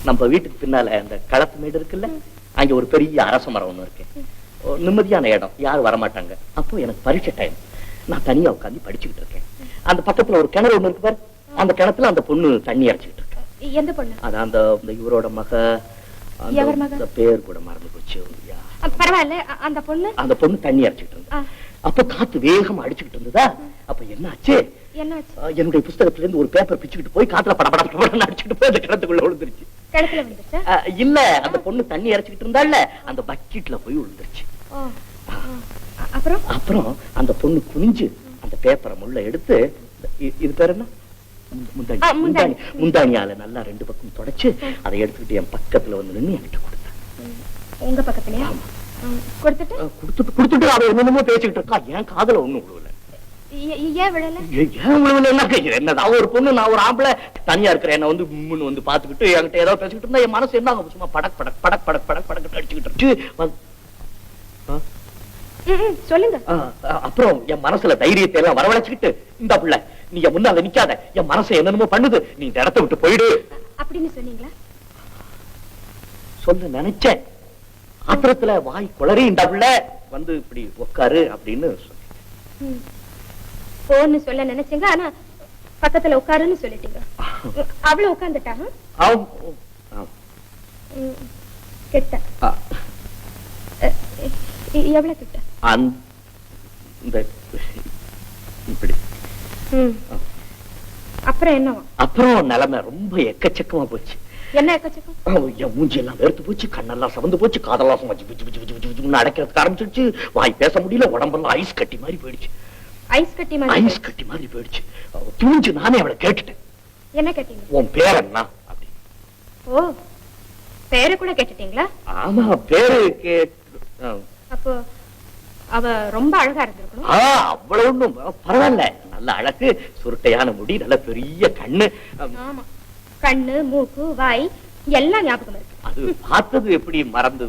நம்ம வீட்டுக்கு பின்னால அந்த களத்து மேடு இருக்குல்ல, அங்க ஒரு பெரிய அரச மரம் ஒண்ணு இருக்கு. நிம்மதியான இடம், யாரும் வரமாட்டாங்க. அப்போ எனக்கு பரீட்சை டைம். நான் தனியா உட்காந்து படிச்சுக்கிட்டு இருக்கேன். அந்த பக்கத்துல ஒரு கிணறு ஒண்ணு இருக்கு பாரு, அந்த கிணத்துல அந்த பொண்ணு தண்ணி இறைச்சிக்கிட்டு இருக்கு. எந்த பொண்ணு? அது அந்த இவரோட மக. அந்த பேர் கூட மறந்து போச்சு. பரவாயில்ல, அந்த பொண்ணு தண்ணி இறைச்சிக்கிட்டு இருந்தா. அப்ப காத்து வேகமா அடிச்சுக்கிட்டு இருந்ததா. அப்ப என்ன ஆச்சு? என்னுடைய புஸ்தகத்துல இருந்து ஒரு பேப்பர் பிச்சுக்கிட்டு போய் காத்துல படப்பட அடிச்சுட்டு போய் அந்த கிணத்துக்குள்ள விழுந்துருச்சு. இல்ல, அந்த பொண்ணு தண்ணி இறைச்சிக்கிட்டு இருந்தால அந்த பக்கெட்ல போய் விழுந்துருச்சு. அப்புறம் அந்த பொண்ணு குனிஞ்சு அந்த பேப்பரை முள்ள எடுத்து, இது பேர் என்ன, முந்தானியால நல்லா 2 பக்கம் தொடச்சு அதை எடுத்துக்கிட்டு என் பக்கத்துல வந்து நின்று என்கிட்ட கொடுத்தேன். உங்க பக்கத்துலயா? கொடுத்துட்டு அவ என்னமோ பேசிக்கிட்டு இருக்கா. என் காதுல ஒண்ணும் விழுவல. என்னதான் ஒரு பொண்ணு, நான் ஒரு ஆம்பளை தனியா இருக்கிறேன், என்ன வந்து வந்து பாத்துக்கிட்டு என்கிட்ட ஏதாவது பேசிக்கிட்டு இருந்தா என் மனசு என்ன ஆகும்? சும்மா படக் படக் படக் படக் படக் படக் அடிச்சுக்கிட்டு சொல்லுங்க. அப்புறம் என் மனசுல தைரியத்தை எல்லாம் வரவழைச்சுக்கிட்டு, இந்த புள்ள நீ முன்னால நிக்காத, என் மனசை என்னென்னமோ பண்ணுது, நீ இந்த இடத்தை விட்டு போயிடு அப்படின்னு சொன்னீங்களா? சொல்ல நினைச்சேன். ஆத்திரத்துல வாய் குளறி இந்த புள்ள வந்து இப்படி உட்காரு அப்படின்னு சொன்னேன். போன்னு சொல்ல நினைச்சீங்க, ஆனா பக்கத்துல உட்காருன்னு சொல்லிட்டீங்க. அவ்வளவு உட்கார்ந்துட்டாங்க. கிட்ட எவ்வளவு கிட்ட? இப்படி. அப்புறம் என்னவா? அப்புறம் நிலைமை ரொம்ப எக்கச்சக்கமா போச்சு. என்ன எக்கச்சக்கம்? என் மூஞ்சி எல்லாம் வெறுத்து போச்சு, கண்ணெல்லாம் சவந்து போச்சு, காதெல்லாம் அடைக்கிறதுக்கு ஆரம்பிச்சிருச்சு, வாய் பேச முடியல, உடம்பெல்லாம் ஐஸ் கட்டி மாதிரி போயிடுச்சு. ஐஸ் கட்டி மாதிரி போயிடுச்சு. துணிஞ்சு நானே அவளை கேட்டுட்டேன். என்ன கேட்டீங்க? உன் பேர் என்ன அப்படி. ஓ, பேரு கூட கேட்டுட்டீங்களா? ஆமா, பேரு கேட்டு. அப்போ அவ ரொம்ப அழகா இருந்திருக்கணும். அவ்வளவு ஒண்ணும் பரவாயில்ல, நல்ல அழகு, சுருட்டையான முடி, நல்ல பெரிய கண்ணு. ஆமா, கண்ணு, மூக்கு, வாய் எல்லாம் ஞாபகம் இருக்கு. அது பார்த்தது எப்படி மறந்து?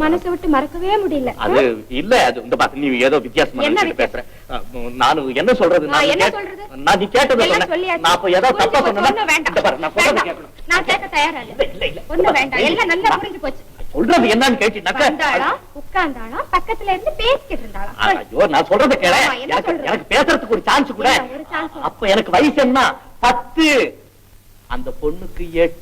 மனசை விட்டு மறக்கவே முடியல. அது இல்ல, அது இந்த பாத்து நீ ஏதோ வித்தியாசமா பேசுற. நானும் என்ன சொல்றது? நான் நீ கேட்டது நான் அப்ப ஏதாவது தப்பா சொன்னேன். நான் கேட்க தயாரா இல்ல. ஒண்ணு வேண்டாம், எல்லாம் நல்லா புரிஞ்சு போச்சு. சொல்றது என்னன்னு கேட்டீங்கன்னாக்கா, உட்கார்ந்தாளா, பக்கத்துல இருந்து பேசிக்கிட்டு இருந்தாளா? ஐயோ, நான் சொல்றத கேள. எனக்கு பேசுறதுக்கு ஒரு சான்ஸ் கூட. அப்ப எனக்கு வயசு என்ன? 10. அந்த பொண்ணுக்கு 8.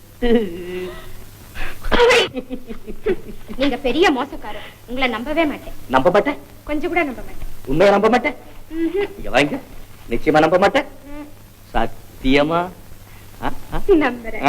நீங்க பெரிய மோசக்காரர். உங்களை நம்பவே மாட்டேன். நம்ப மாட்டேன்? கொஞ்சம் கூட நம்ப மாட்டேன். உண்மையை நம்ப மாட்டேன்? இங்க வாங்க, நிச்சயமா நம்ப மாட்டேன். சத்தியமா நம்புறேன்.